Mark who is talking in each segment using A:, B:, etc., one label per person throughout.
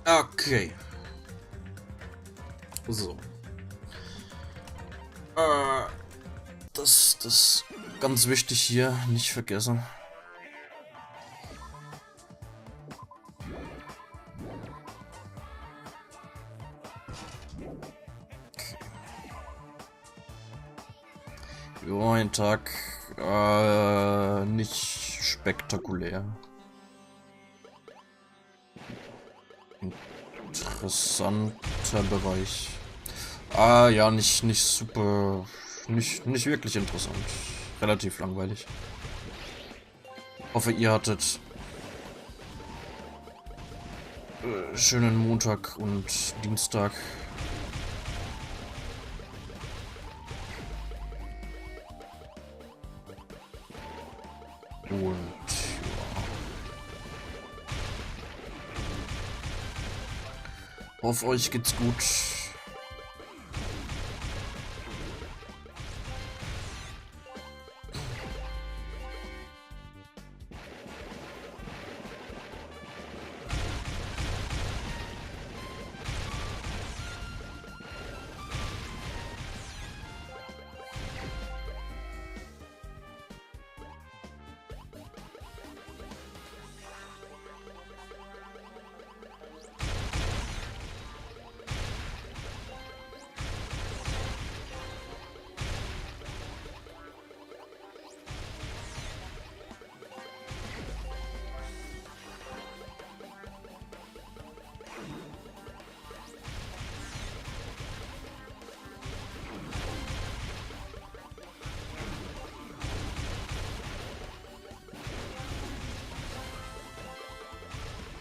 A: Okay. So. Das ganz wichtig hier, nicht vergessen. Ja, ein Tag nicht spektakulär. Interessanter Bereich. Ja, nicht super, nicht wirklich interessant. Relativ langweilig. Hoffe, ihr hattet schönen Montag und Dienstag. Und ja. Hoffe, euch geht's gut.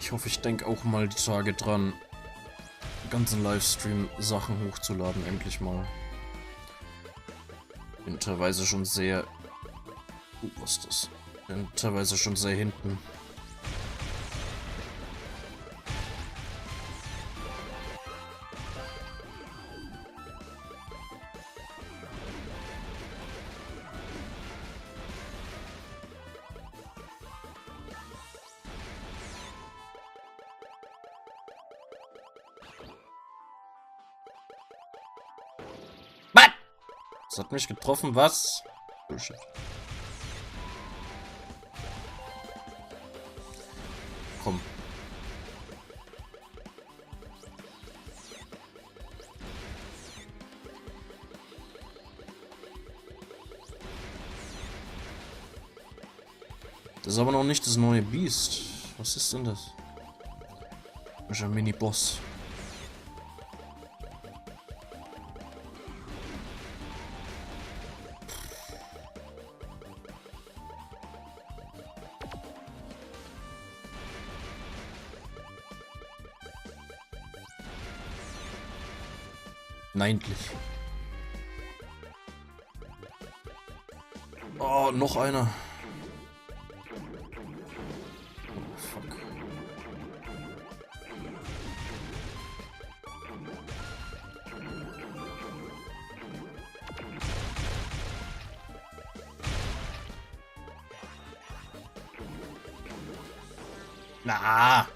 A: Ich hoffe, ich denke auch mal die Tage dran, ganzen Livestream-Sachen hochzuladen, endlich mal. Bin teilweise schon sehr... was ist das? Bin teilweise schon sehr hinten. Das hat mich getroffen, was? Bullshit. Komm. Das ist aber noch nicht das neue Biest. Was ist denn das? Das ist ein Mini-Boss. Neindlich. Oh, noch einer. Oh, fuck. Na.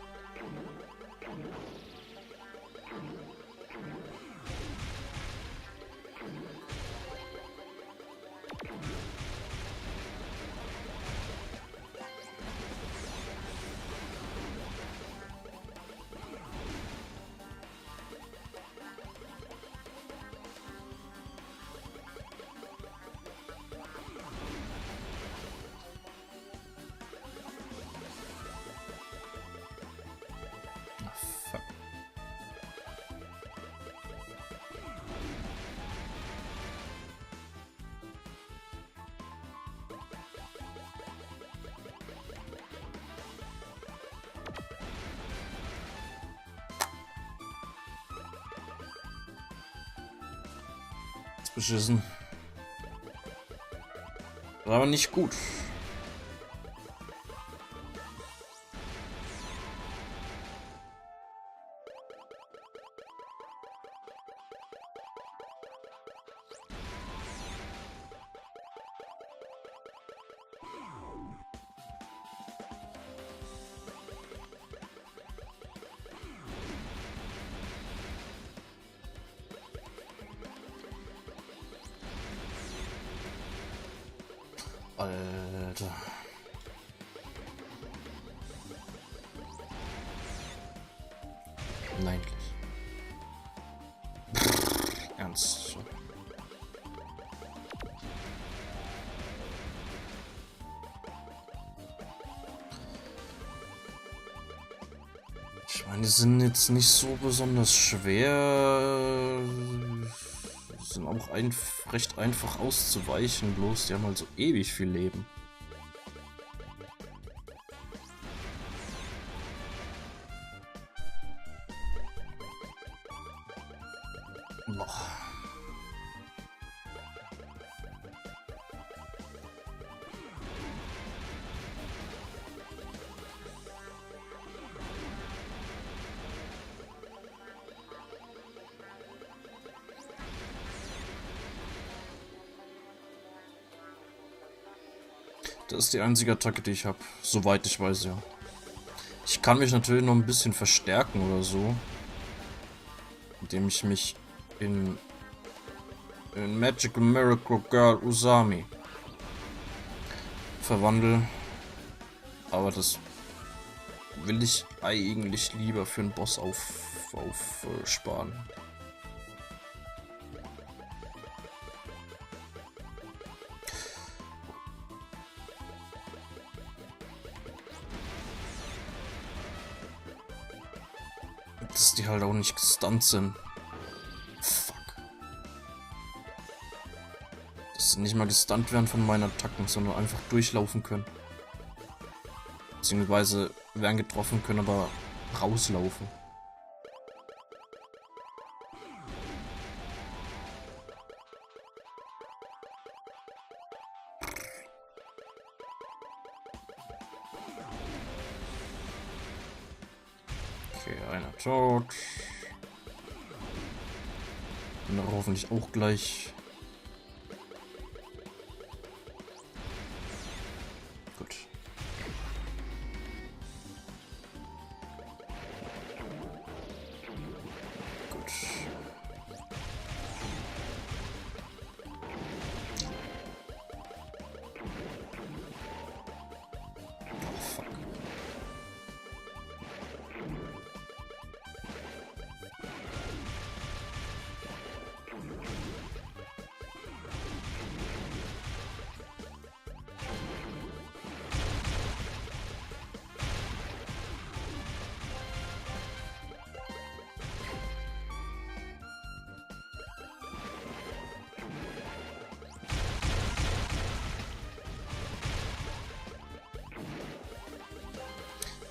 A: Beschissen. War aber nicht gut. Alter. Nein. Ernst. Ich meine, die sind jetzt nicht so besonders schwer. Sind auch recht einfach auszuweichen, bloß die haben halt so ewig viel Leben. Boah. Das ist die einzige Attacke, die ich habe, soweit ich weiß, ja. Ich kann mich natürlich noch ein bisschen verstärken oder so, indem ich mich in Magical Miracle Girl Usami verwandle. Aber das will ich eigentlich lieber für einen Boss aufsparen. Dass die halt auch nicht gestunt sind. Fuck. Dass sie nicht mal gestunt werden von meinen Attacken, sondern einfach durchlaufen können. Beziehungsweise werden getroffen können, aber rauslaufen. Okay, einer tot. Und hoffentlich auch gleich. Gut. Gut. Oh, fuck.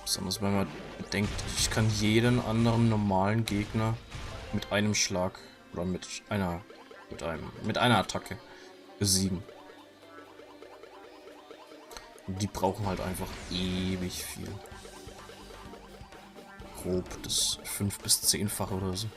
A: Besonders wenn man bedenkt, ich kann jeden anderen normalen Gegner mit einem Schlag oder mit einer Attacke besiegen. Und die brauchen halt einfach ewig viel. Grob das 5- bis 10-fache oder so.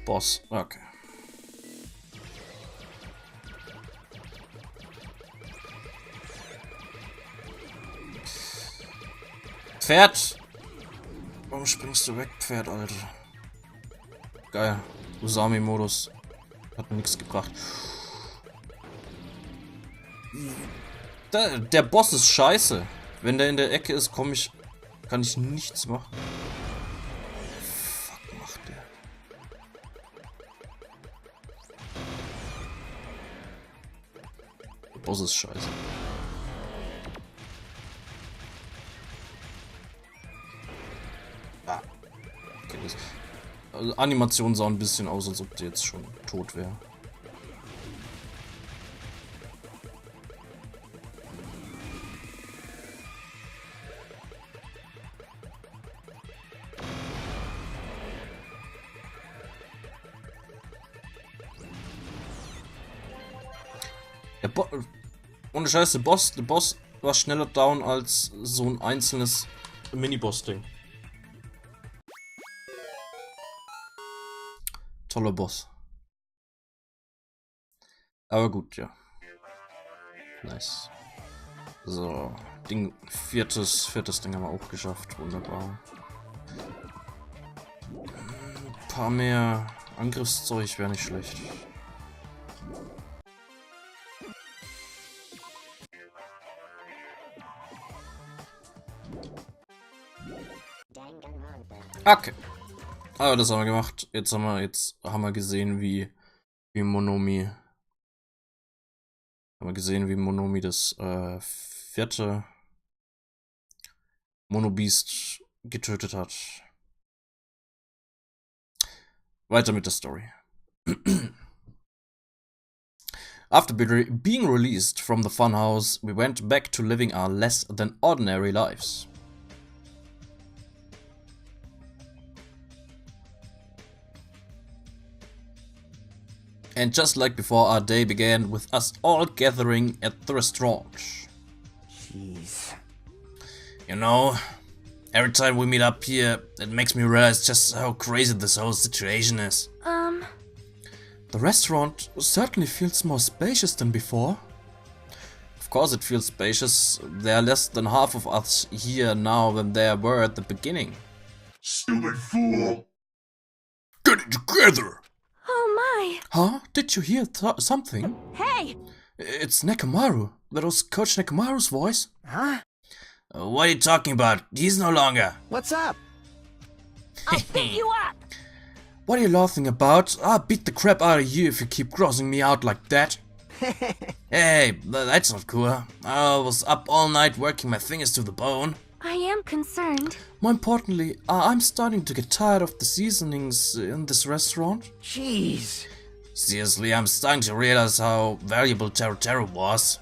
A: Boss, okay. Pferd! Warum springst du weg, Pferd, Alter? Geil. Usami-Modus. Hat mir nichts gebracht. Der Boss ist scheiße. Wenn der in der Ecke ist, kann ich nichts machen. Fuck macht der? Der Boss ist scheiße. Also, Animation sah ein bisschen aus, als ob die jetzt schon tot wäre. Ohne Scheiße, der Boss war schneller down als so ein einzelnes Mini-Boss-Ding. Toller Boss. Aber gut, ja. Nice. So, viertes Ding haben wir auch geschafft. Wunderbar. Ein paar mehr Angriffszeug wäre nicht schlecht. Okay. Aber das haben wir gemacht. Jetzt haben wir gesehen, wie Monomi. Haben wir gesehen, wie Monomi das vierte Monobeast getötet hat. Weiter mit der Story. After being released from the funhouse, we went back to living our less than ordinary lives. And just like before, our day began with us all gathering at the restaurant.
B: Jeez.
A: You know, every time we meet up here, it makes me realize just how crazy this whole situation is. The restaurant certainly feels more spacious than before. Of course it feels spacious. There are less than half of us here now than there were at the beginning.
C: Stupid fool!
A: Get it together!
D: Oh my!
A: Huh? Did you hear something?
D: Hey!
A: It's Nekomaru. That was Coach Nekomaru's voice.
B: Huh?
A: What are you talking about? He's no longer.
B: What's up?
D: I'll beat you up!
A: What are you laughing about? I'll beat the crap out of you if you keep crossing me out like that. Hey, that's not cool. I was up all night working my fingers to the bone.
D: I am concerned.
A: More importantly, I'm starting to get tired of the seasonings in this restaurant.
B: Jeez.
A: Seriously, I'm starting to realize how valuable Teru was.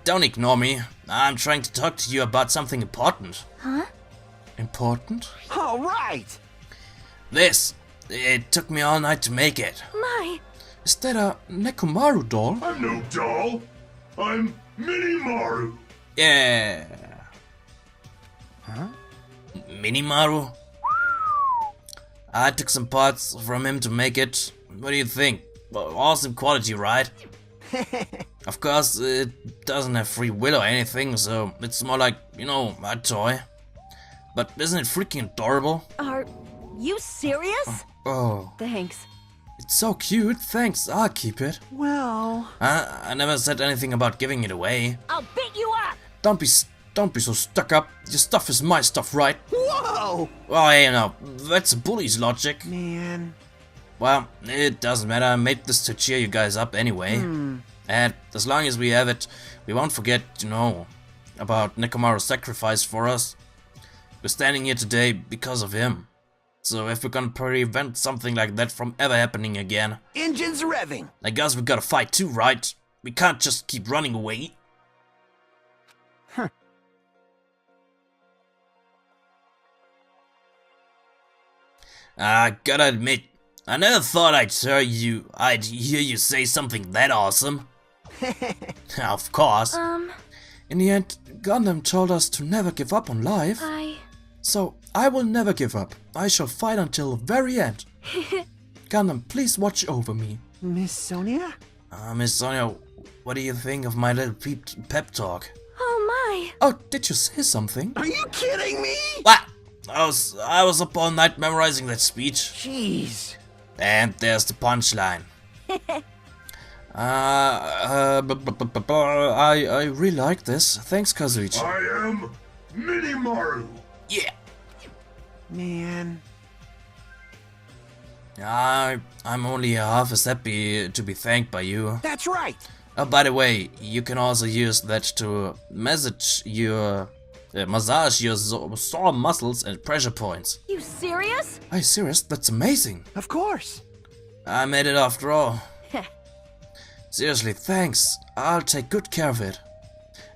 A: Don't ignore me. I'm trying to talk to you about something important.
D: Huh?
A: Important?
B: All right.
A: This. It took me all night to make it.
D: My!
A: Is that a Nekomaru doll?
C: I'm no doll. I'm Minimaru.
A: Yeah.
B: Huh?
A: Minimaru? I took some parts from him to make it. What do you think? Awesome quality, right? Of course, it doesn't have free will or anything, so it's more like, you know, a toy. But isn't it freaking adorable?
D: Are you serious?
A: Oh,
D: Thanks.
A: it's so cute. Thanks, I'll keep it.
B: Well...
A: I never said anything about giving it away.
D: I'll beat you up!
A: Don't be so stuck up. Your stuff is my stuff, right?
B: Whoa!
A: Oh, hey, no, that's a bully's logic.
B: Man.
A: Well, it doesn't matter. I made this to cheer you guys up anyway. And as long as we have it, we won't forget, you know, about Nekomaru's sacrifice for us. We're standing here today because of him. So if we're gonna prevent something like that from ever happening again,
B: Engines revving.
A: I guess we gotta fight too, right? We can't just keep running away.
B: Huh.
A: I gotta admit, I never thought I'd hear you say something that awesome. Of course. In the end, Gundam told us to never give up on life. So, I will never give up. I shall fight until the very end. Gundam, please watch over me.
B: Miss Sonia?
A: Miss Sonia, what do you think of my little pep talk?
D: Oh my!
A: Oh, did you say something?
B: Are you kidding me?
A: What? I was up all night memorizing that speech.
B: Jeez.
A: And there's the punchline. I really like this. Thanks, Kazuichi.
C: I am Minimaru.
A: Yeah.
B: Man.
A: I'm only half as happy to be thanked by you.
B: That's right.
A: Oh, by the way, you can also use that to message your massage your sore muscles and pressure points.
D: You serious?
A: Are you serious? That's amazing.
B: Of course.
A: I made it after all. Seriously, thanks. I'll take good care of it.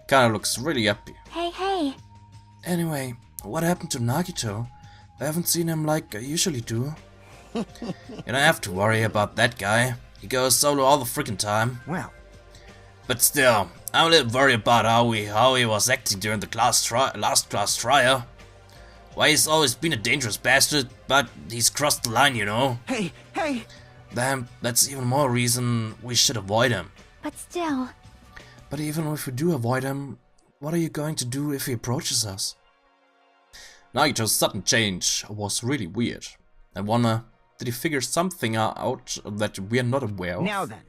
A: Kinda looks really happy.
D: Hey.
A: Anyway, what happened to Nagito? I haven't seen him like I usually do. You don't have to worry about that guy. He goes solo all the freaking time.
B: Well,
A: But still, I'm a little worried about how he was acting during the last class trial. Why, he's always been a dangerous bastard, but he's crossed the line, you know.
B: hey.
A: Damn, that's even more reason we should avoid him.
D: But still.
A: But even if we do avoid him, what are you going to do if he approaches us? Nagito's sudden change was really weird. I wonder, did he figure something out that we're not aware of?
B: Now then.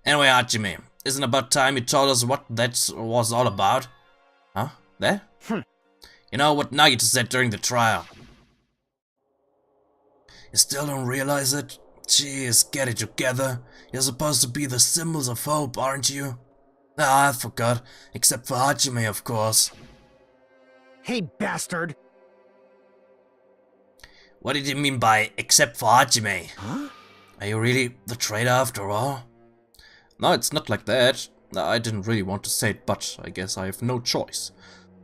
A: Anyway, Hajime, isn't it about time you told us what that was all about? Huh? That? You know what Nagito said during the trial. You still don't realize it? Jeez, get it together. You're supposed to be the symbols of hope, aren't you? Ah, I forgot. Except for Hajime, of course.
B: Hey, bastard.
A: What did you mean by except for Hajime?
B: Huh?
A: Are you really the traitor after all? No, it's not like that. I didn't really want to say it, but I guess I have no choice.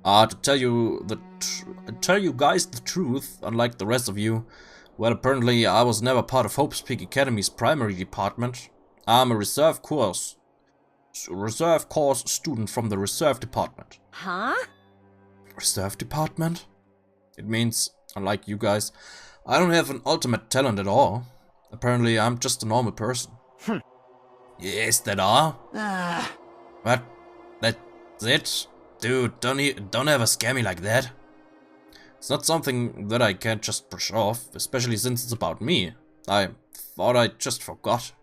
A: To tell you guys the truth, unlike the rest of you, well, apparently I was never part of Hope's Peak Academy's primary department. I'm a reserve course student from the reserve department.
D: Huh?
A: Reserve department? It means, unlike you guys, I don't have an ultimate talent at all. Apparently, I'm just a normal person. Is that all? What? That's it? Dude, don't ever scare me like that. It's not something that I can't just brush off, especially since it's about me. I thought I just forgot.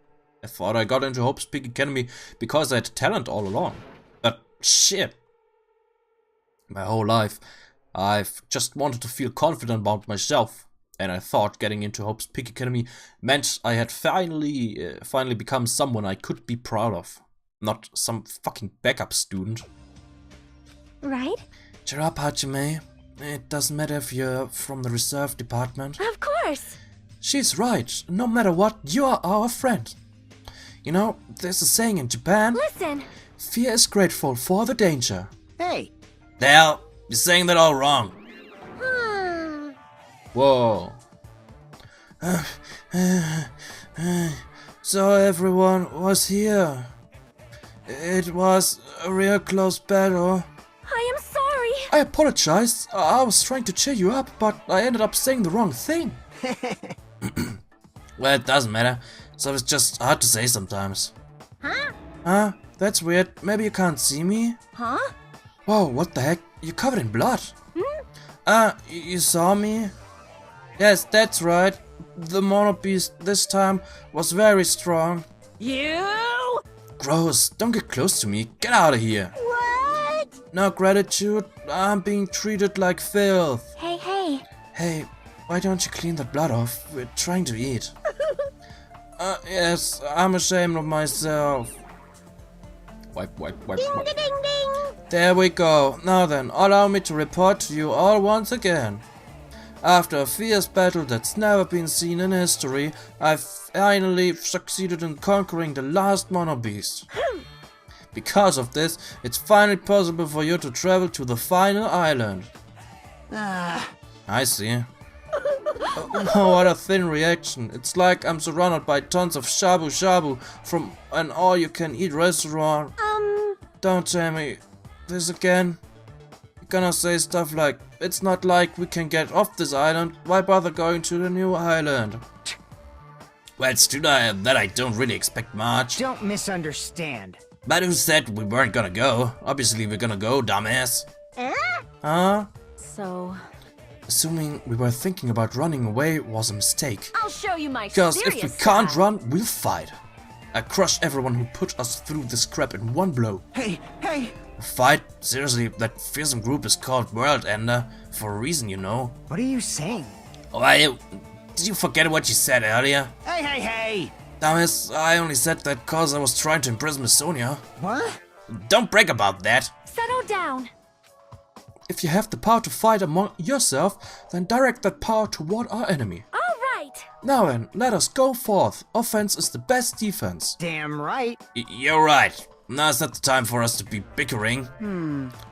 A: I thought I got into Hope's Peak Academy because I had talent all along. But shit. My whole life, I've just wanted to feel confident about myself. And I thought getting into Hope's Peak Academy meant I had finally become someone I could be proud of. Not some fucking backup student.
D: Right?
A: Cheer up, Hajime. It doesn't matter if you're from the reserve department.
D: Of course.
A: She's right. No matter what, you are our friend. You know, there's a saying in Japan.
D: Listen.
A: Fear is grateful for the danger.
B: Hey.
A: Dale, you're saying that all wrong. Whoa. So everyone was here. It was a real close battle.
D: I am sorry.
A: I apologize. I was trying to cheer you up, but I ended up saying the wrong thing. Well, it doesn't matter. So it's just hard to say sometimes.
D: Huh?
A: Huh? That's weird. Maybe you can't see me?
D: Huh?
A: Whoa, what the heck? You're covered in blood. You saw me? Yes, that's right. The mono beast this time was very strong.
D: You?
A: Gross, don't get close to me. Get out of here.
D: What?
A: No gratitude. I'm being treated like filth.
D: Hey.
A: Hey, why don't you clean that blood off? We're trying to eat. Yes, I'm ashamed of myself. Wipe.
D: Ding, ding.
A: There we go. Now then, allow me to report to you all once again. After a fierce battle that's never been seen in history, I finally succeeded in conquering the last mono beast. Because of this, it's finally possible for you to travel to the final island. I see. Oh, what a thin reaction. It's like I'm surrounded by tons of shabu shabu from an all-you-can-eat restaurant. Don't tell me this again. You're gonna say stuff like, it's not like we can get off this island, why bother going to the new island? Well, it's true that I don't really expect much.
B: Don't misunderstand.
A: But who said we weren't gonna go? Obviously we're gonna go, dumbass. Huh?
D: So,
A: Assuming we were thinking about running away was a mistake.
D: I'll show you my
A: Because
D: serious
A: if we can't
D: side.
A: run, we'll fight. I crush everyone who put us through this crap in one blow.
B: Hey.
A: A fight? Seriously, that fearsome group is called World Ender for a reason, you know.
B: What are you saying?
A: Oh, did you forget what you said earlier?
B: Hey.
A: Dumbass, I only said that cause I was trying to impress Miss Sonia.
B: What?
A: Don't brag about that.
D: Settle down.
A: If you have the power to fight among yourself, then direct that power toward our enemy.
D: All right.
A: Now then, let us go forth. Offense is the best defense.
B: Damn right.
A: You're right. Now's not the time for us to be bickering.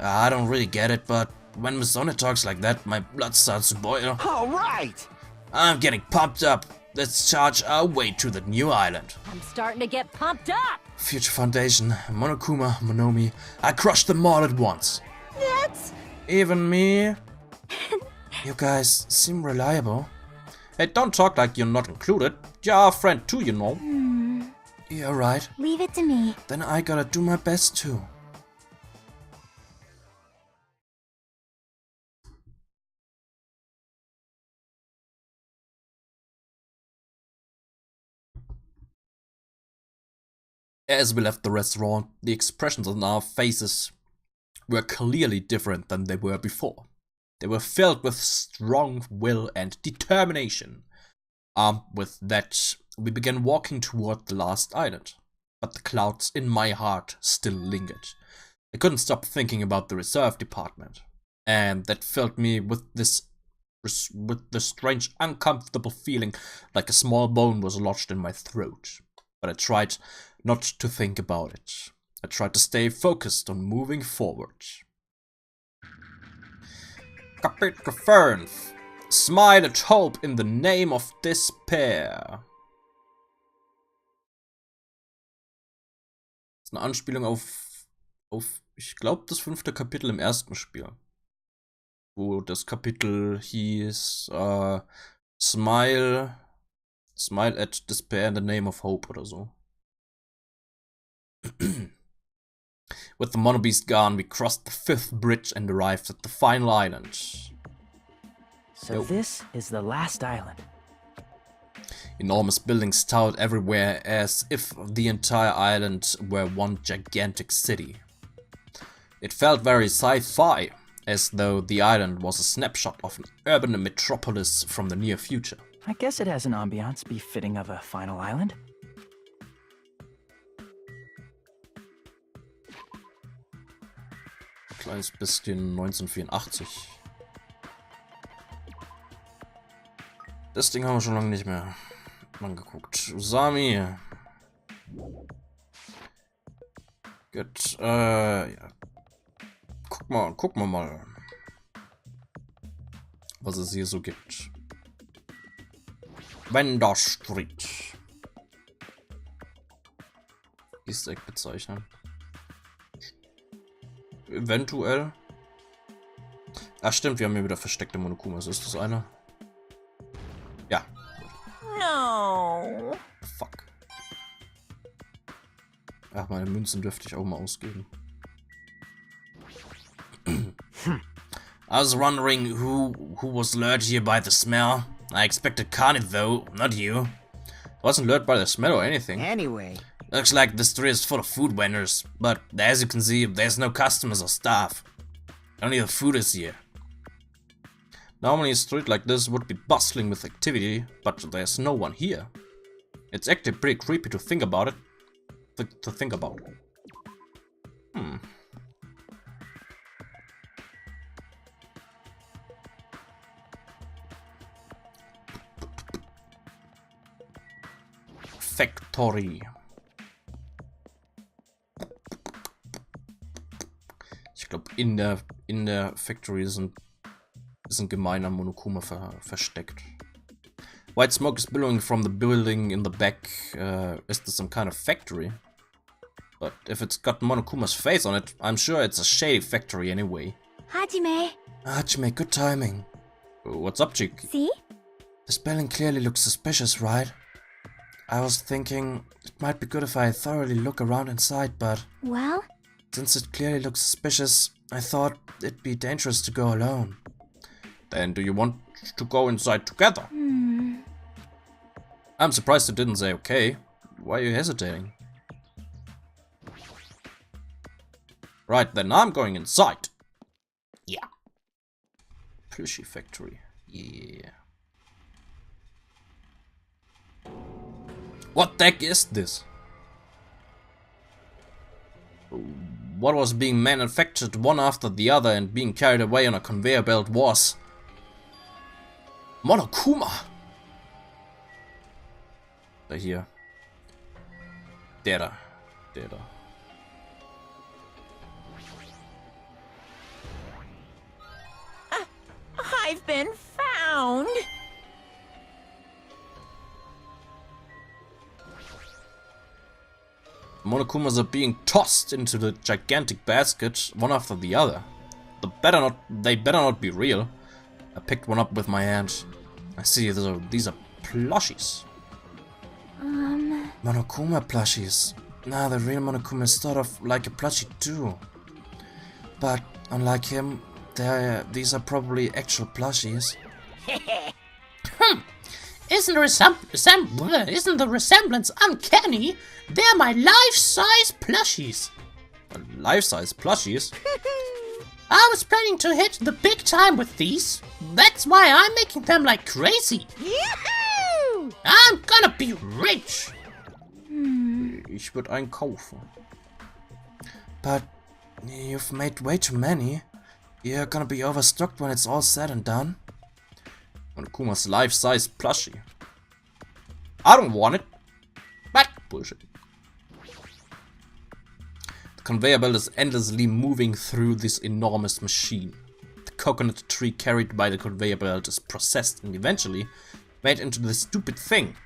A: I don't really get it, but when Miss Sonnet talks like that, my blood starts to boil.
B: All right.
A: I'm getting pumped up. Let's charge our way to the new island.
D: I'm starting to get pumped up.
A: Future Foundation, Monokuma, Monomi, I crushed them all at once.
D: That's...
A: Even me? You guys seem reliable. Hey, don't talk like you're not included. You're our friend too, you know. You're right.
D: Leave it to me.
A: Then I gotta do my best too. As we left the restaurant, the expressions on our faces were clearly different than they were before. They were filled with strong will and determination. Armed with that, we began walking toward the last island. But the clouds in my heart still lingered. I couldn't stop thinking about the reserve department. And that filled me with the strange, uncomfortable feeling like a small bone was lodged in my throat. But I tried not to think about it. I tried to stay focused on moving forward. Kapitel 5. Smile at hope in the name of despair. Das ist eine Anspielung auf ich glaube, das 5. Kapitel im ersten Spiel. Wo das Kapitel hieß Smile at despair in the name of hope oder so. With the Mono Beast gone, we crossed the 5th bridge and arrived at the final island.
B: So this is the last island.
A: Enormous buildings towered everywhere as if the entire island were one gigantic city. It felt very sci-fi, as though the island was a snapshot of an urban metropolis from the near future.
B: I guess it has an ambiance befitting of a final island.
A: Kleines bisschen 1984. Das Ding haben wir schon lange nicht mehr angeguckt. Usami. Gut, ja. Gucken wir mal, was es hier so gibt. Vendor Street. Easter Egg bezeichnen. Eventuell. Ach stimmt, wir haben hier wieder versteckte Monokumas. Ist das einer? Ja.
D: No.
A: Fuck. Ach, meine Münzen dürfte ich auch mal ausgeben. I was wondering who was lured here by the smell. I expected Carnage though, not you. I wasn't lured by the smell or anything.
B: Anyway.
A: Looks like the street is full of food vendors, but as you can see, there's no customers or staff. Only the food is here. Normally a street like this would be bustling with activity, but there's no one here. It's actually pretty creepy to think about it. Factory. Ich glaube, in der Factory ist ein gemeiner Monokuma versteckt. White smoke is billowing from the building in the back. Is this some kind of factory? But if it's got Monokuma's face on it, I'm sure it's a shady factory anyway.
D: Hajime.
A: Hajime, good timing. What's up, chick?
D: See?
A: The spelling clearly looks suspicious, right? I was thinking it might be good if I thoroughly look around inside, but
D: Well?
A: since it clearly looks suspicious, I thought it'd be dangerous to go alone. Then do you want to go inside together? I'm surprised you didn't say okay. Why are you hesitating? Right, then I'm going inside. Yeah. Plushie factory. Yeah. What the heck is this? what was being manufactured one after the other and being carried away on a conveyor belt was Monokuma. Hier. Der da.
E: I've been found.
A: Monokumas are being tossed into the gigantic basket, one after the other. They better not be real. I picked one up with my hand. I see these are plushies. Monokuma plushies. Nah, the real Monokuma is sort of like a plushie too. But unlike him, these are probably actual plushies.
F: Isn't the resemblance uncanny? They're my life-size plushies.
A: Life-size plushies?
F: I was planning to hit the big time with these. That's why I'm making them like crazy.
E: Yahoo!
F: I'm gonna be rich.
A: Ich würde einen kaufen. But you've made way too many. You're gonna be overstocked when it's all said and done. Monokuma's life-size plushie. I don't want it. But bullshit. The conveyor belt is endlessly moving through this enormous machine. The coconut tree carried by the conveyor belt is processed and eventually made into this stupid thing.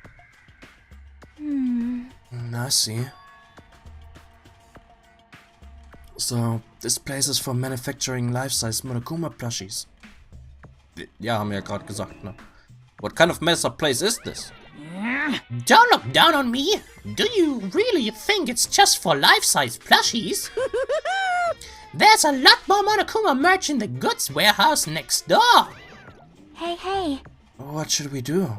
A: I see. So, this place is for manufacturing life-size Monokuma plushies. Ja, haben wir ja gerade gesagt, ne? What kind of mess up place is this?
F: Don't look down on me. Do you really think it's just for life-size plushies? There's a lot more Monokuma merch in the goods warehouse next door.
D: Hey.
A: What should we do?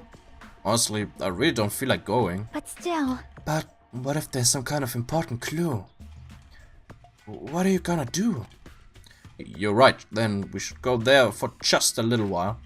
A: Honestly, I really don't feel like going.
D: But still.
A: But what if there's some kind of important clue? What are you gonna do? You're right, then we should go there for just a little while.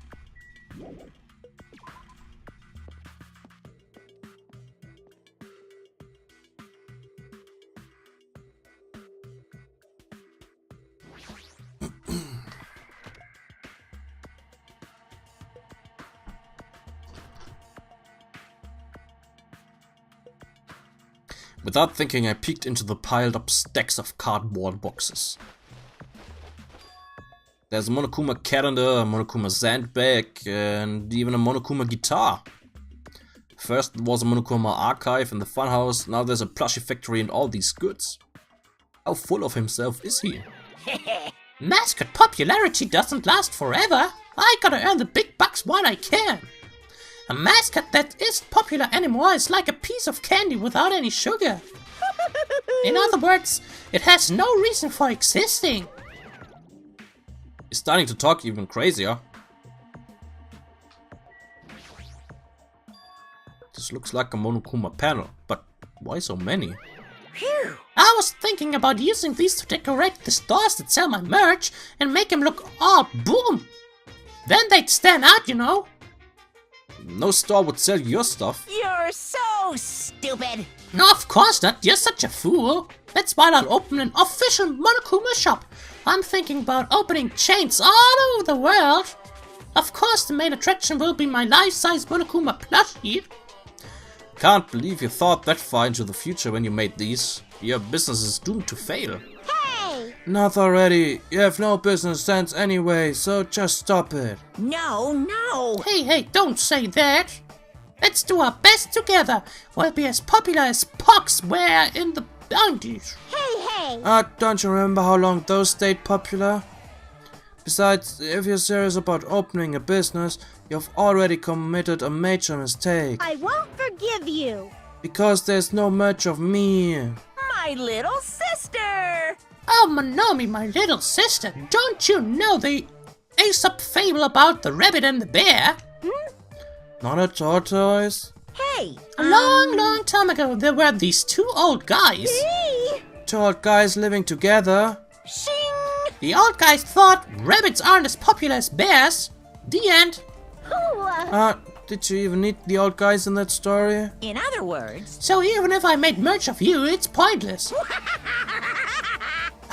A: Without thinking, I peeked into the piled up stacks of cardboard boxes. There's a Monokuma calendar, a Monokuma sandbag, and even a Monokuma guitar. First there was a Monokuma archive in the funhouse, now there's a plushie factory and all these goods. How full of himself is he?
F: Mascot popularity doesn't last forever. I gotta earn the big bucks while I can. A mascot that isn't popular anymore is like a piece of candy without any sugar. In other words, it has no reason for existing.
A: He's starting to talk even crazier. This looks like a Monokuma panel, but why so many?
E: Phew!
F: I was thinking about using these to decorate the stores that sell my merch and make them look all boom. Then they'd stand out, you know.
A: No store would sell your stuff.
E: You're so stupid.
F: No, of course not. You're such a fool. That's why I'll open an official Monokuma shop. I'm thinking about opening chains all over the world. Of course, the main attraction will be my life-size Monokuma plushie.
A: Can't believe you thought that far into the future when you made these. Your business is doomed to fail.
E: Hey!
A: Not already. You have no business sense anyway, so just stop it.
E: No.
F: Hey, don't say that. Let's do our best together. We'll be as popular as Pox were in the 90s.
E: Hey!
A: Don't you remember how long those stayed popular? Besides, if you're serious about opening a business, you've already committed a major mistake.
E: I won't forgive you.
A: Because there's no merch of me.
E: My little sister.
F: Oh, Monomi, my little sister, don't you know the Aesop fable about the rabbit and the bear?
A: Not a tortoise?
E: Hey!
F: A long time ago, there were these two old guys.
A: Two old guys living together?
E: Shing!
F: The old guys thought rabbits aren't as popular as bears. The end.
A: Did you even need the old guys in that story?
E: In other words...
F: So even if I made merch of you, it's pointless.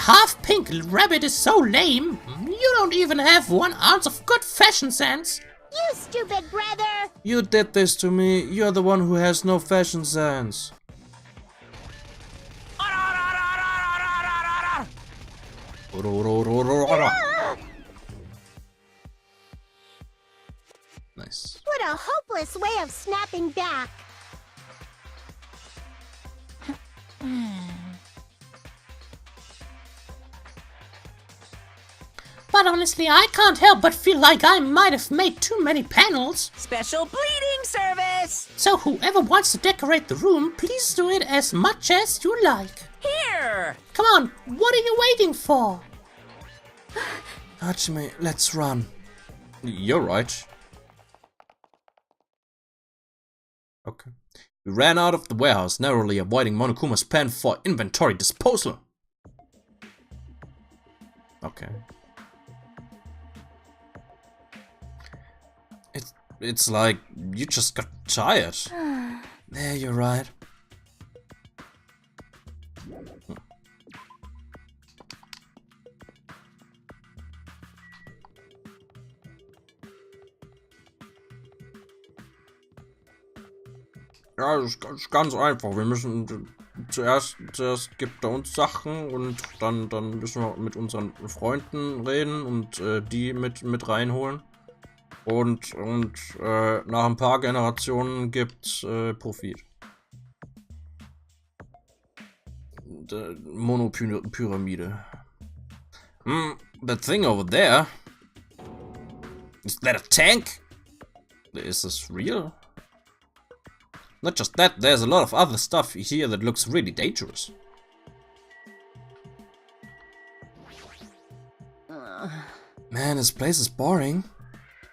F: half-pink rabbit is so lame. You don't even have 1 ounce of good fashion sense.
E: You stupid brother!
A: You did this to me. You're the one who has no fashion sense. Nice.
E: What a hopeless way of snapping back.
F: But honestly, I can't help but feel like I might have made too many panels.
E: Special bleeding service!
F: So whoever wants to decorate the room, please do it as much as you like.
E: Here!
F: Come on, what are you waiting for?
A: Hachime, let's run. You're right. Okay. We ran out of the warehouse, narrowly avoiding Monokuma's plan for inventory disposal. Okay. It's like you just got tired. Yeah, you're right. Ja, das ist ganz einfach. Wir müssen zuerst gibt er uns Sachen und dann müssen wir mit unseren Freunden reden und die mit reinholen. Und nach ein paar Generationen gibt's Profit. Monopyramide. That thing over there. Is that a tank? Is this real? Not just that, there's a lot of other stuff here that looks really dangerous. Man, this place is boring.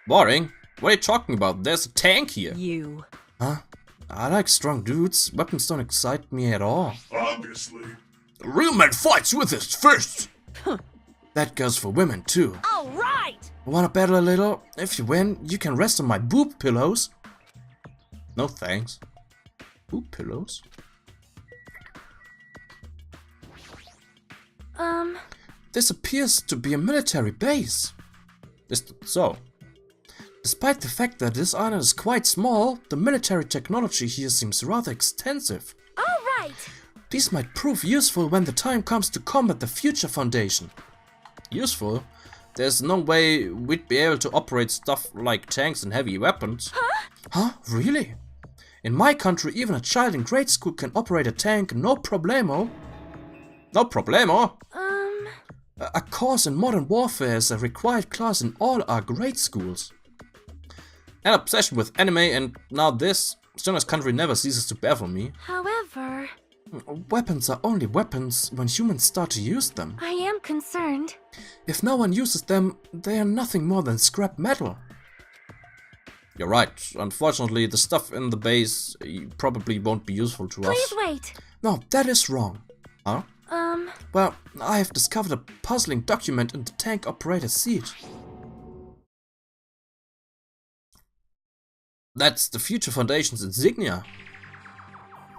A: Boring? What are you talking about? There's a tank here.
E: You.
A: Huh? I like strong dudes. Weapons don't excite me at all.
C: Obviously.
A: A real man fights with his fists. That goes for women too.
E: All right!
A: Wanna battle a little? If you win, you can rest on my boob pillows. No thanks. Boob pillows? This appears to be a military base. Is that so? Despite the fact that this island is quite small, the military technology here seems rather extensive.
E: All right!
A: These might prove useful when the time comes to combat the Future Foundation. Useful? There's no way we'd be able to operate stuff like tanks and heavy weapons. Huh? Really? In my country, even a child in grade school can operate a tank, no problemo. No problemo? A course in modern warfare is a required class in all our grade schools. An obsession with anime and now this. Stoner's country never ceases to baffle me.
D: However,
A: Weapons are only weapons when humans start to use them.
D: I am concerned.
A: If no one uses them, they are nothing more than scrap metal. You're right. Unfortunately, the stuff in the base probably won't be useful to us.
D: Please wait.
A: No, that is wrong. Huh? Well, I have discovered a puzzling document in the tank operator's seat. That's the Future Foundation's insignia.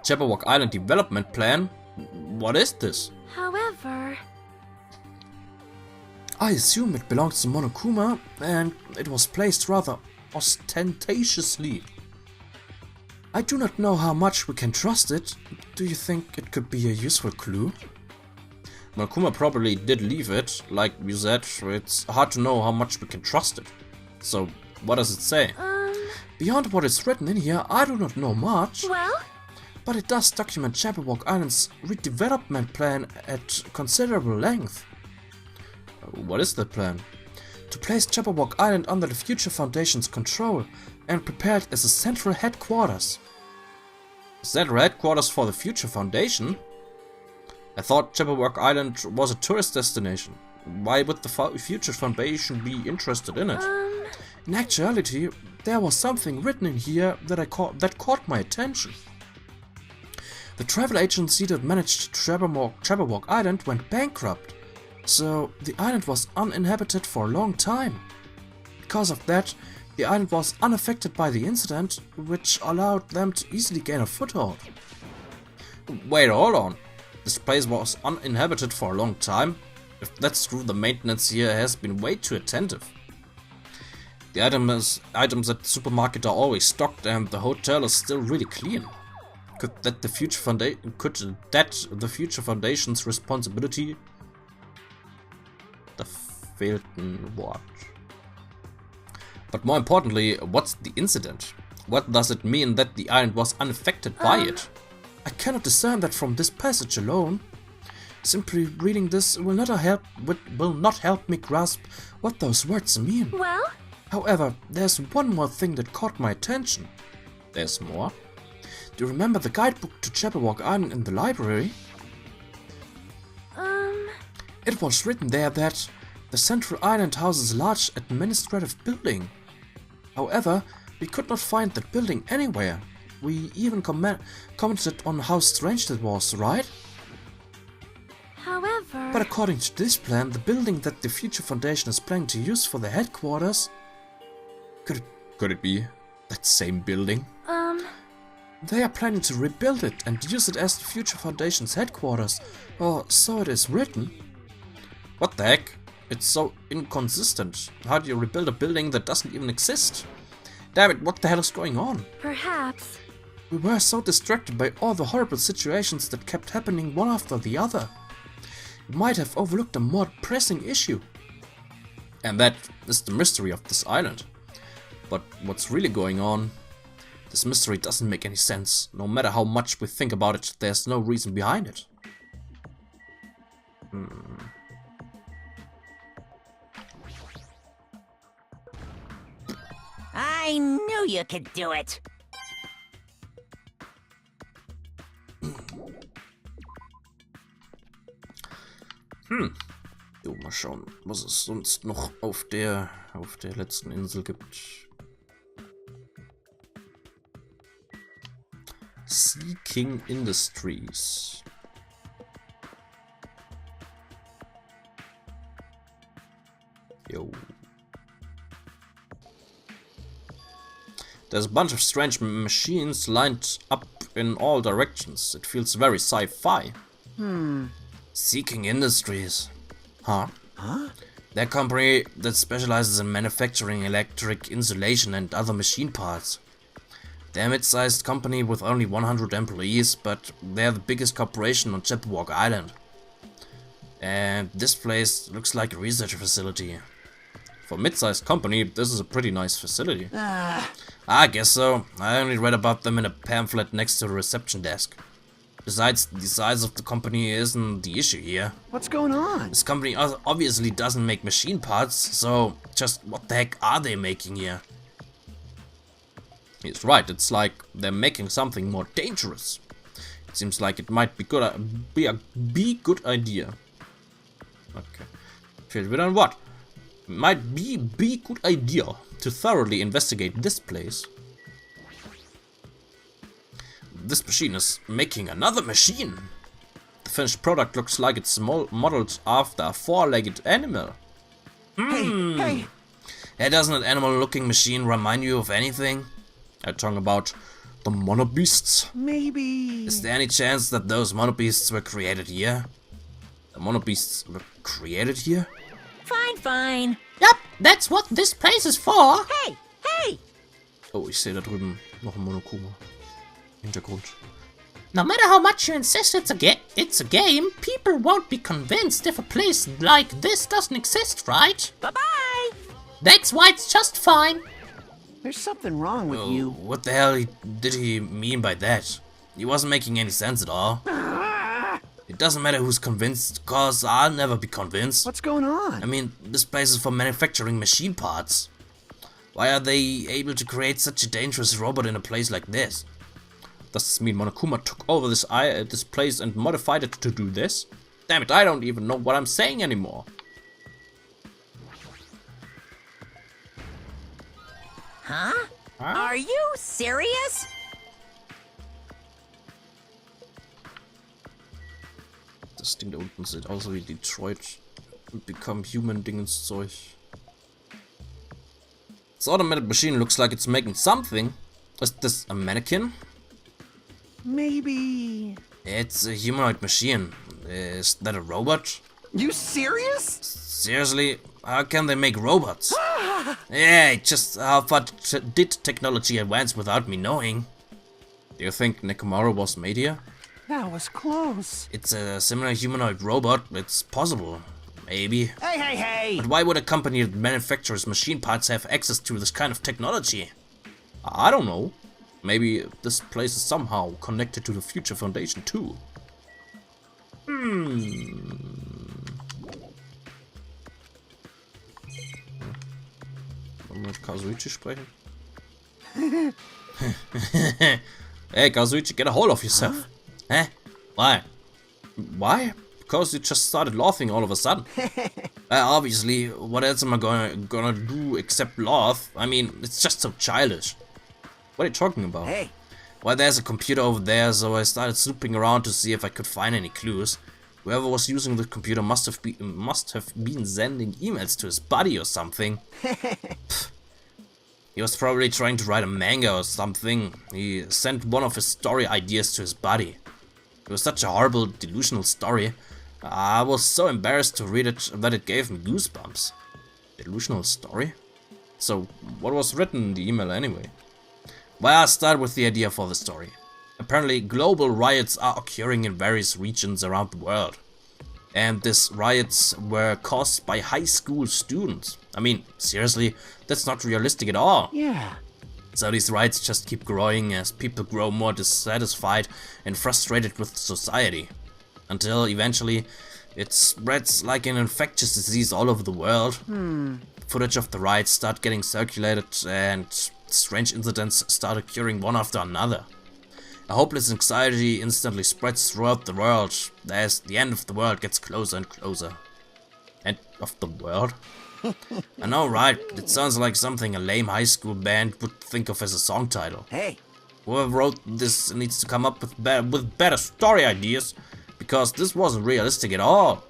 A: Jabberwock Island Development Plan? What is this?
D: However,
A: I assume it belongs to Monokuma, and it was placed rather ostentatiously. I do not know how much we can trust it. Do you think it could be a useful clue? Monokuma probably did leave it. Like you said, it's hard to know how much we can trust it. So, what does it say? Beyond what is written in here, I do not know much.
D: well,
A: But it does document Jabberwock Island's redevelopment plan at considerable length. What is that plan? To place Jabberwock Island under the Future Foundation's control and prepare it as a central headquarters. Central headquarters for the Future Foundation? I thought Jabberwock Island was a tourist destination. Why would the Future Foundation be interested in it? In actuality, there was something written in here that caught my attention. The travel agency that managed Jabberwock Island went bankrupt, so the island was uninhabited for a long time. Because of that, the island was unaffected by the incident, which allowed them to easily gain a foothold. Wait, hold on. This place was uninhabited for a long time? If that's true, the maintenance here has been way too attentive. The items at the supermarket are always stocked and the hotel is still really clean. Could that the future foundation's responsibility? Da fehlt ein Wort. But more importantly, what's the incident? What does it mean that the island was unaffected by it? I cannot discern that from this passage alone. Simply reading this will not help me grasp what those words mean.
D: Well?
A: However, there's one more thing that caught my attention. There's more? Do you remember the guidebook to Jabberwock Island in the library? It was written there that the central island houses a large administrative building. However, we could not find that building anywhere. We even commented on how strange that was, right?
D: However...
A: But according to this plan, the building that the Future Foundation is planning to use for their headquarters... Could it be that same building? They are planning to rebuild it and use it as the Future Foundation's headquarters, or so it is written. What the heck? It's so inconsistent. How do you rebuild a building that doesn't even exist? Damn it, what the hell is going on?
D: Perhaps.
A: We were so distracted by all the horrible situations that kept happening one after the other. We might have overlooked a more pressing issue. And that is the mystery of this island. But what's really going on? This mystery doesn't make any sense. No matter how much we think about it, there's no reason behind it.
E: I knew you could do it.
A: So, mal schauen, was es sonst noch auf der letzten Insel gibt. Seeking Industries. Yo. There's a bunch of strange machines lined up in all directions. It feels very sci-fi. Seeking Industries. Huh? They're a company that specializes in manufacturing electric insulation and other machine parts. They're a mid-sized company with only 100 employees, but they're the biggest corporation on Jabberwock Island. And this place looks like a research facility. For a mid-sized company, this is a pretty nice facility. I guess so. I only read about them in a pamphlet next to the reception desk. Besides, the size of the company isn't the issue here.
B: What's going on?
A: This company obviously doesn't make machine parts, so just what the heck are they making here? He's right, it's like they're making something more dangerous. It seems like it might be good idea. Okay. Fehlt wieder ein Wort. Might be good idea to thoroughly investigate this place. This machine is making another machine. The finished product looks like it's modeled after a four-legged animal.
B: Hey!
A: Hey, doesn't an animal-looking machine remind you of anything? I'm talking about the monobeasts.
B: Maybe...
A: Is there any chance that those monobeasts were created here? The monobeasts were created here?
E: Fine.
F: Yup, that's what this place is for.
E: Hey!
A: Oh, ich sehe da drüben noch ein Monokuma. Hintergrund.
F: No matter how much you insist it's a game, people won't be convinced if a place like this doesn't exist, right?
E: Bye-bye!
F: That's why it's just fine.
B: There's something wrong with
A: Oh,
B: you.
A: what the hell did he mean by that? He wasn't making any sense at all. It doesn't matter who's convinced, cause I'll never be convinced.
B: What's going on?
A: I mean, this place is for manufacturing machine parts. Why are they able to create such a dangerous robot in a place like this? Does this mean Monokuma took over this place and modified it to do this? Damn it, I don't even know what I'm saying anymore.
E: Huh? Are you serious?
A: Das Ding da unten sieht aus wie Detroit Become Human Dingens-Zeug. This automated machine looks like it's making something. Is this a mannequin?
B: Maybe...
A: It's a humanoid machine. Is that a robot?
G: You serious?
A: Seriously? How can they make robots? Yeah, just how far did technology advance without me knowing? Do you think Nekomaru was made here?
G: That was close.
A: It's a similar humanoid robot. It's possible. Maybe.
G: Hey!
A: But why would a company that manufactures machine parts have access to this kind of technology? I don't know. Maybe this place is somehow connected to the Future Foundation too. Wollen wir mit Kazuichi sprechen? Hey Kazuichi, get a hold of yourself. Huh? Why? Why? Because you just started laughing all of a sudden. Obviously, what else am I gonna do except laugh? I mean, it's just so childish. What are you talking about?
G: Hey.
A: Well, there's a computer over there, so I started snooping around to see if I could find any clues. Whoever was using the computer must have been sending emails to his buddy or something. He was probably trying to write a manga or something. He sent one of his story ideas to his buddy. It was such a horrible, delusional story. I was so embarrassed to read it that it gave me goosebumps. Delusional story? So, what was written in the email anyway? Well, I'll start with the idea for the story. Apparently, global riots are occurring in various regions around the world. And these riots were caused by high school students. I mean, seriously, that's not realistic at all.
G: Yeah.
A: So these riots just keep growing as people grow more dissatisfied and frustrated with society. Until eventually, it spreads like an infectious disease all over the world. Footage of the riots start getting circulated and strange incidents start occurring one after another. A hopeless anxiety instantly spreads throughout the world as the end of the world gets closer and closer. End of the world? I know, right? It sounds like something a lame high school band would think of as a song title.
G: Hey.
A: Whoever wrote this needs to come up with better story ideas, because this wasn't realistic at all.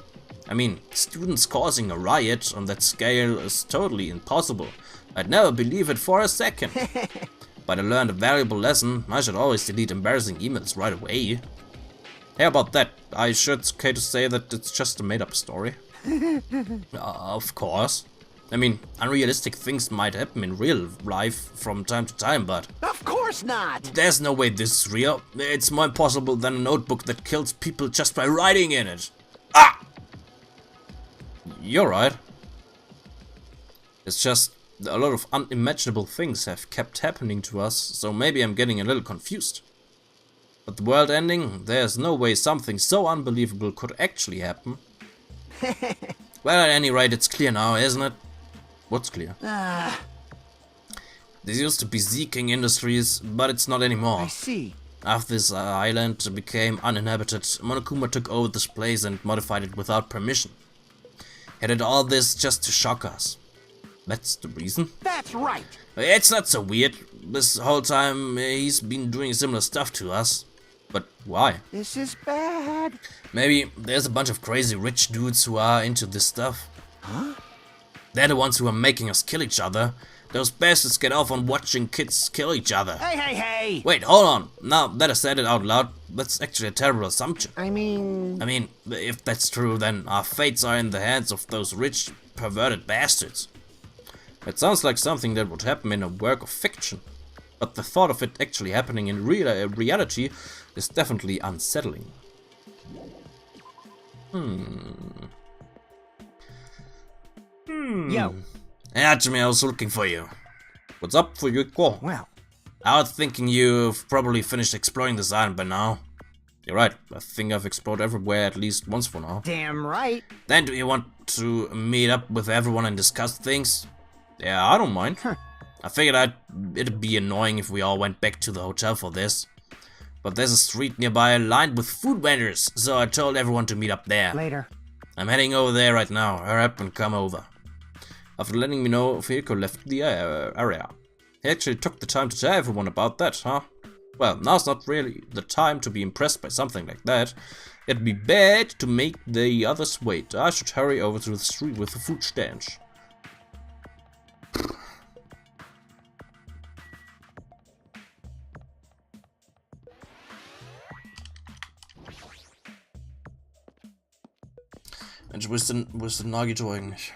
A: I mean, students causing a riot on that scale is totally impossible. I'd never believe it for a second. But I learned a valuable lesson. I should always delete embarrassing emails right away. Hey, about that, I sure it's okay to say that it's just a made-up story. Of course. I mean, unrealistic things might happen in real life from time to time, but...
G: Of course not!
A: There's no way this is real. It's more impossible than a notebook that kills people just by writing in it. Ah! You're right. It's just a lot of unimaginable things have kept happening to us, so maybe I'm getting a little confused. But the world ending, there's no way something so unbelievable could actually happen. Well, at any rate, it's clear now, isn't it? What's clear? This used to be Z King Industries, but it's not anymore.
G: I see.
A: After this island became uninhabited, Monokuma took over this place and modified it without permission. He did all this just to shock us. That's the reason?
G: That's right!
A: It's not so weird. This whole time he's been doing similar stuff to us. But why?
G: This is bad.
A: Maybe there's a bunch of crazy rich dudes who are into this stuff.
G: Huh?
A: They're the ones who are making us kill each other. Those bastards get off on watching kids kill each other.
G: Hey!
A: Wait, hold on. Now that I said it out loud, that's actually a terrible assumption.
G: I mean,
A: if that's true, then our fates are in the hands of those rich, perverted bastards. It sounds like something that would happen in a work of fiction. But the thought of it actually happening in reality is definitely unsettling.
G: Yo.
A: Yeah, Jimmy, I was looking for you. What's up for you, Ko?
G: Well,
A: I was thinking you've probably finished exploring this island by now. You're right, I think I've explored everywhere at least once for now.
G: damn right.
A: Then do you want to meet up with everyone and discuss things? Yeah, I don't mind. I figured it'd be annoying if we all went back to the hotel for this. But there's a street nearby lined with food vendors, so I told everyone to meet up there.
G: Later.
A: I'm heading over there right now. Hurry up and come over. After letting me know, Fuyuko left the area. He actually took the time to tell everyone about that, huh? Well, now's not really the time to be impressed by something like that. It'd be bad to make the others wait. I should hurry over to the street with the food stench. Mensch, wo ist denn Nagito eigentlich?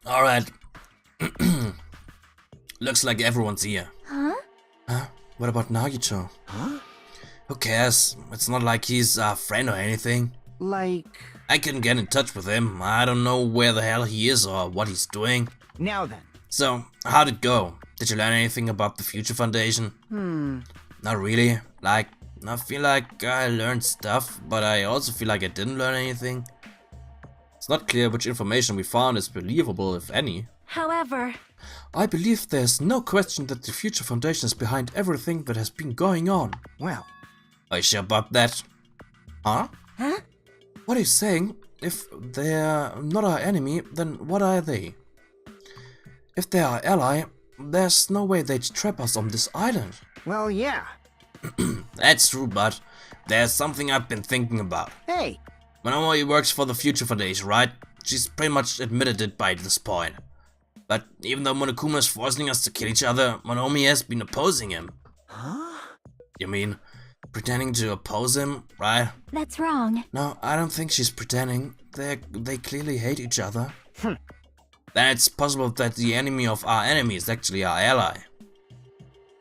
A: Alright. Looks like everyone's here.
D: Huh?
A: Huh? What about Nagito? Huh? Who cares? It's not like he's a friend or anything.
G: Like...
A: I couldn't get in touch with him. I don't know where the hell he is or what he's doing.
G: Now then.
A: So, how'd it go? Did you learn anything about the Future Foundation? Not really. Like, I feel like I learned stuff, but I also feel like I didn't learn anything. It's not clear which information we found is believable, if any.
D: However,
A: I believe there's no question that the Future Foundation is behind everything that has been going on.
G: Well.
A: Are you sure about that? Huh?
E: Huh?
A: What are you saying? If they're not our enemy, then what are they? If they're our ally, there's no way they'd trap us on this island.
G: Well, yeah.
A: That's true, but there's something I've been thinking about.
G: Hey.
A: Monomi works for the Future Foundation, right? She's pretty much admitted it by this point. But even though Monokuma is forcing us to kill each other, Monomi has been opposing him.
G: Huh?
A: You mean, pretending to oppose him, right?
D: that's wrong.
A: No, I don't think she's pretending. They clearly hate each other. Then it's possible that the enemy of our enemy is actually our ally.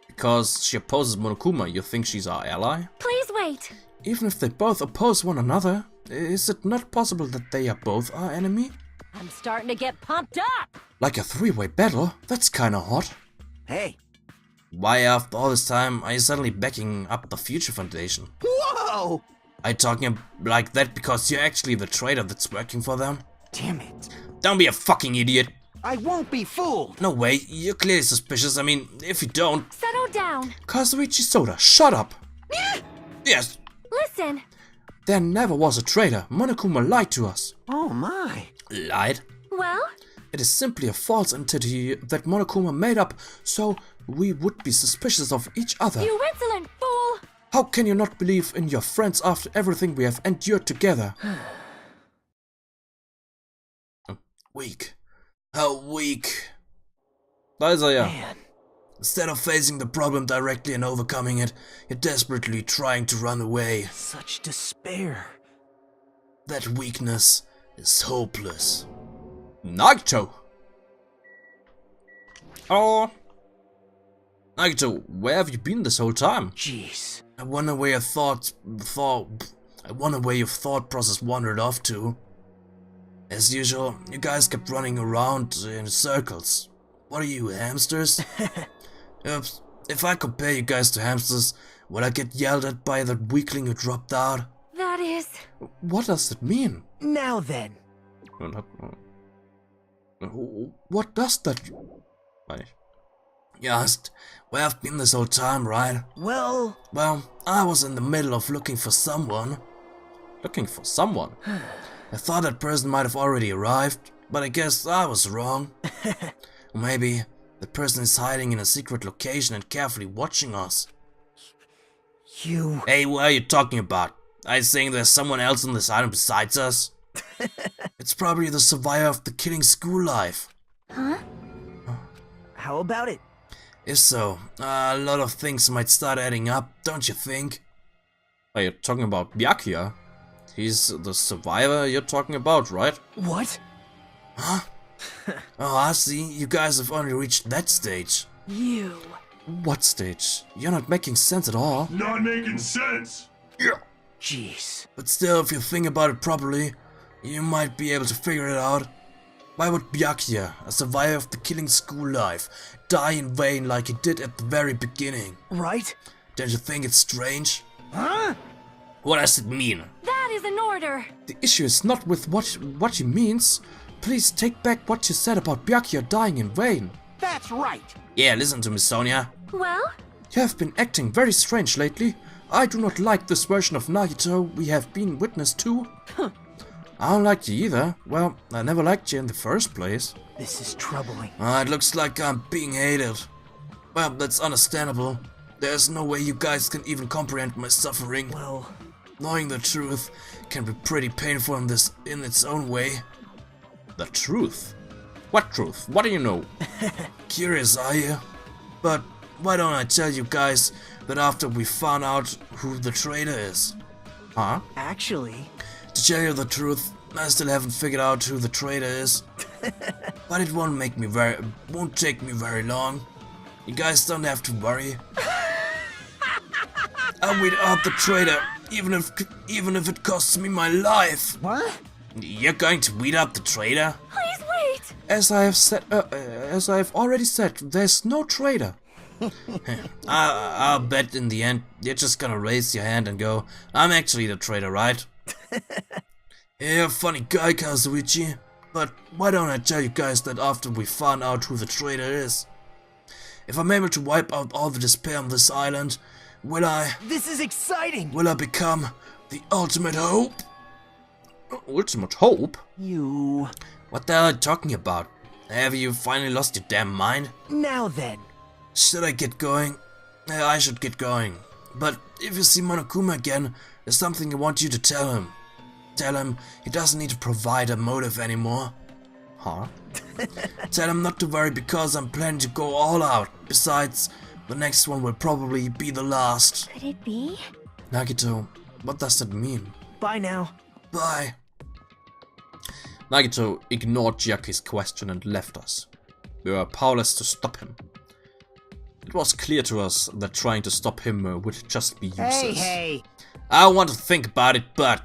A: Because she opposes Monokuma, you think she's our ally?
D: Please wait.
A: Even if they both oppose one another, is it not possible that they are both our enemy?
E: I'm starting to get pumped up.
A: Like a three-way battle? That's kinda hot.
G: Hey.
A: Why after all this time are you suddenly backing up the Future Foundation?
G: Whoa!
A: Are you talking like that because you're actually the traitor that's working for them?
G: Damn it.
A: Don't be a fucking idiot.
G: I won't be fooled.
A: No way, you're clearly suspicious. I mean, if you don't...
D: Settle down.
A: Kazuichi Soda, shut up! Yes,
D: Listen.
A: there never was a traitor. Monokuma lied to us.
G: Oh my.
A: Lied?
D: Well,
A: It is simply a false entity that Monokuma made up, so we would be suspicious of each other.
D: you insolent fool.
A: How can you not believe in your friends after everything we have endured together? Weak. How weak. Da ist er ja.
G: Man.
A: Instead of facing the problem directly and overcoming it, you're desperately trying to run away.
G: Such despair.
A: That weakness is hopeless. Nagito! Oh! Nagito, where have you been this whole time?
G: Jeez.
A: I wonder where your thought process wandered off to. As usual, you guys kept running around in circles. What are you, hamsters? Oops, if I compare you guys to hamsters, would I get yelled at by that weakling who dropped out?
D: That is...
A: What does it mean?
G: Now then.
A: What does that... You asked where I've been this whole time, right?
G: Well...
A: Well, I was in the middle of looking for someone. Looking for someone? I thought that person might have already arrived, but I guess I was wrong. Or maybe the person is hiding in a secret location and carefully watching us.
G: You...
A: Hey, what are you talking about? Are you saying there's someone else on this island besides us? It's probably the survivor of the killing school life.
D: Huh?
G: How about it?
A: If so, a lot of things might start adding up, don't you think? Are you talking about Byakuya? He's the survivor you're talking about, right?
G: What?
A: Huh? Oh, I see. You guys have only reached that stage.
E: You.
A: What stage? You're not making sense at all.
C: Not making sense.
A: Yeah.
G: Jeez.
A: But still, if you think about it properly, you might be able to figure it out. Why would Byakuya, a survivor of the killing school life, die in vain like he did at the very beginning?
G: Right?
A: Don't you think it's strange?
G: Huh?
A: What does it mean?
D: That is an order.
A: The issue is not with what he means. Please take back what you said about Byakuya dying in vain.
G: That's right.
A: Yeah, listen to me, Sonia.
D: Well,
A: You have been acting very strange lately. I do not like this version of Nagito we have been witness to. I don't like you either. Well, I never liked you in the first place.
G: This is troubling.
A: It looks like I'm being hated. Well, that's understandable. There's no way you guys can even comprehend my suffering.
G: Well...
A: Knowing the truth can be pretty painful in its own way. The truth? What truth? What do you know? Curious, are you? But why don't I tell you guys but after we found out who the traitor is. Huh?
G: Actually,
A: To tell you the truth, I still haven't figured out who the traitor is. But it won't take me very long. You guys don't have to worry. I'll weed out the traitor, even if it costs me my life.
G: what?
A: You're going to weed out the traitor?
D: Please wait.
A: As I have already said, there's no traitor. I'll bet in the end you're just gonna raise your hand and go, I'm actually the traitor, right? You're a funny guy, Kazuichi. But why don't I tell you guys that after we found out who the traitor is? If I'm able to wipe out all the despair on this island, will I
G: This is exciting!
A: become the ultimate hope? Ultimate hope?
G: You...
A: What the hell are you talking about? Have you finally lost your damn mind?
G: Now then.
A: Should I get going? I should get going. But if you see Monokuma again, there's something I want you to tell him. Tell him he doesn't need to provide a motive anymore. Huh? Tell him not to worry because I'm planning to go all out. Besides, the next one will probably be the last.
D: Could it be?
A: Nagito, what does that mean?
G: Bye now.
A: Bye. Nagito ignored Chiaki's question and left us. We were powerless to stop him. It was clear to us that trying to stop him would just be useless.
G: Hey!
A: I want to think about it, but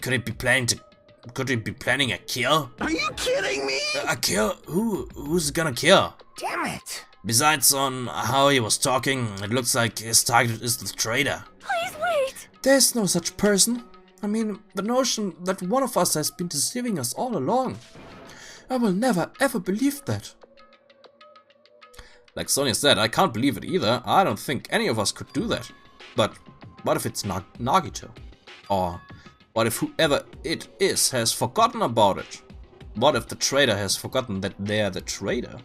A: could it be planning a kill?
G: Are you kidding me?
A: A kill? Who's gonna kill?
G: Damn it!
A: Besides, on how he was talking, it looks like his target is the traitor.
D: Please wait.
A: There's no such person. I mean, the notion that one of us has been deceiving us all along. I will never ever believe that. Like Sonia said, I can't believe it either. I don't think any of us could do that. But what if it's Nagito? Or what if whoever it is has forgotten about it? What if the traitor has forgotten that they're the traitor?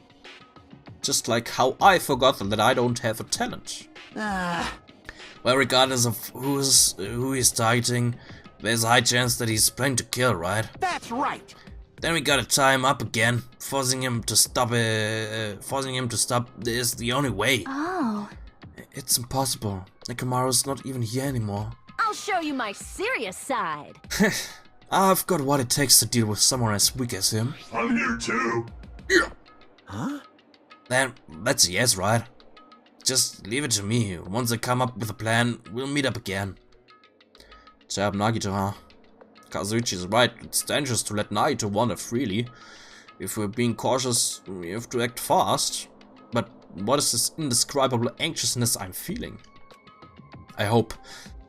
A: Just like how I forgot that I don't have a talent. Well, regardless of who he's targeting, there's a high chance that he's planning to kill, right?
G: That's right!
A: Then we gotta tie him up again. Forcing him to stop is the only way.
D: Oh.
A: It's impossible. Nekomaru's not even here anymore.
E: I'll show you my serious side.
A: I've got what it takes to deal with someone as weak as him.
C: I'm here too.
A: Yeah.
G: Huh?
A: Then that's a yes, right? Just leave it to me. Once I come up with a plan, we'll meet up again. Tap Nagito, huh? Kazuichi is right. It's dangerous to let Nagito wander freely. If we're being cautious, we have to act fast. But what is this indescribable anxiousness I'm feeling? I hope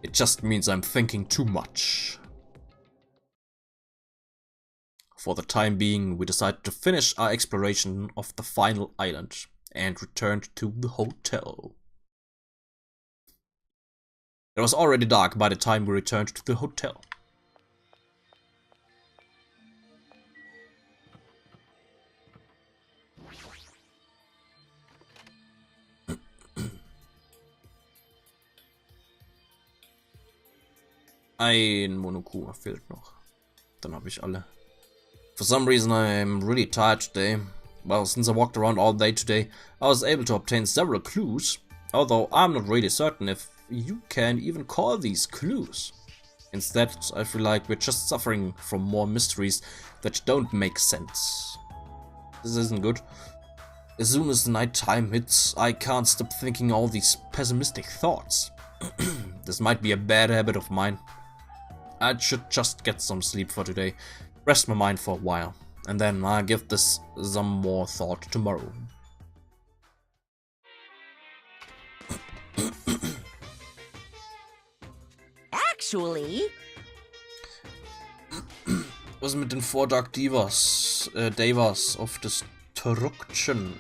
A: it just means I'm thinking too much. For the time being, we decided to finish our exploration of the final island and returned to the hotel. It was already dark by the time we returned to the hotel. Ein Monokuma fehlt noch. Dann habe ich alle. For some reason I'm really tired today. Well, since I walked around all day today, I was able to obtain several clues. Although I'm not really certain if you can even call these clues. Instead, I feel like we're just suffering from more mysteries that don't make sense. This isn't good. As soon as the night time hits, I can't stop thinking all these pessimistic thoughts. This might be a bad habit of mine. I should just get some sleep for today, rest my mind for a while, and then I'll give this some more thought tomorrow.
E: Actually,
A: Was mit den Four Dark Devas of Destruction?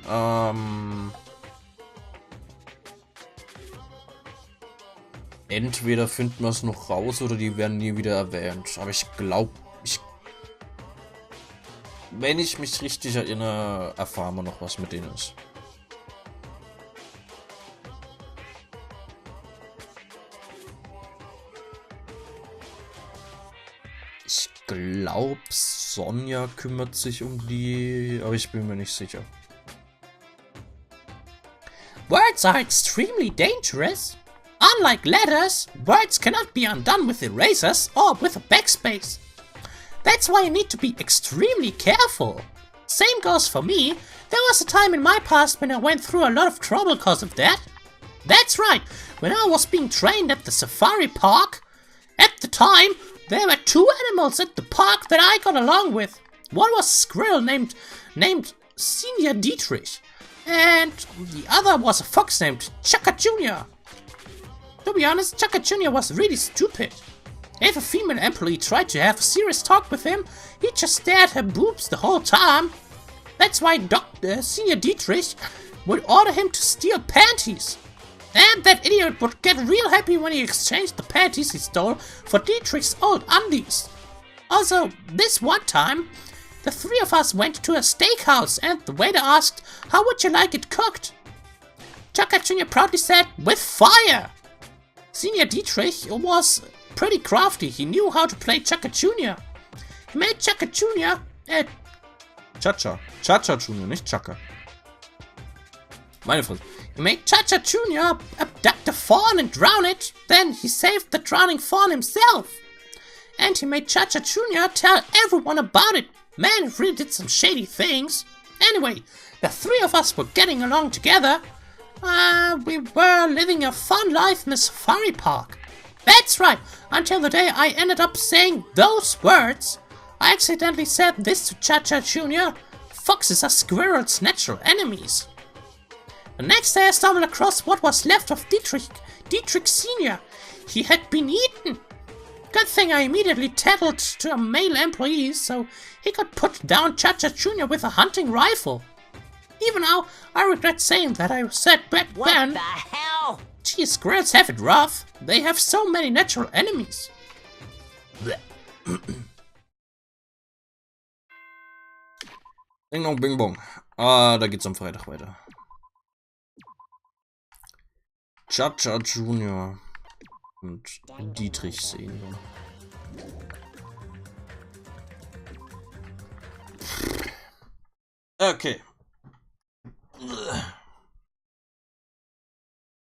A: Entweder finden wir es noch raus oder die werden nie wieder erwähnt. Aber ich glaube, wenn ich mich richtig erinnere, erfahren wir noch, was mit denen ist. Ich glaube, Sonja kümmert sich um die, aber ich bin mir nicht sicher.
F: Word words are extremely dangerous. Unlike letters, words cannot be undone with erasers or with a backspace. That's why you need to be extremely careful. Same goes for me. There was a time in my past when I went through a lot of trouble because of that. That's right, when I was being trained at the safari park. At the time, there were 2 animals at the park that I got along with. One was a squirrel named Senior Dietrich, and the other was a fox named Chaka Jr. To be honest, Chaka Jr. was really stupid. If a female employee tried to have a serious talk with him, he just stared at her boobs the whole time. That's why Senior Dietrich would order him to steal panties. And that idiot would get real happy when he exchanged the panties he stole for Dietrich's old undies. Also, this one time, the 3 of us went to a steakhouse and the waiter asked, "How would you like it cooked?" Chaka Jr. proudly said, "With fire!" Senior Dietrich was pretty crafty. He knew how to play Chaka Jr. He made Chaka Jr.
A: Cha-Cha. Cha-Cha Junior, nicht Chaka. Meine Fresse.
F: He made Cha-Cha Jr. abduct a fawn and drown it. Then he saved the drowning fawn himself. And he made Cha-Cha Jr. tell everyone about it. Man, he really did some shady things. Anyway, the 3 of us were getting along together. We were living a fun life in the safari park. That's right, until the day I ended up saying those words. I accidentally said this to Cha-Cha Jr. Foxes are squirrels' natural enemies. The next day I stumbled across what was left of Dietrich Sr. He had been eaten. Good thing I immediately tattled to a male employee so he could put down Cha-Cha Jr. with a hunting rifle. Even now, I regret saying that I said back then.
E: What the hell?
F: Geez, squirrels have it rough. They have so many natural enemies.
A: Ding dong, bing bong. Ah, da geht's am Freitag weiter. Cha-Cha Junior und Dietrich Senior. Okay.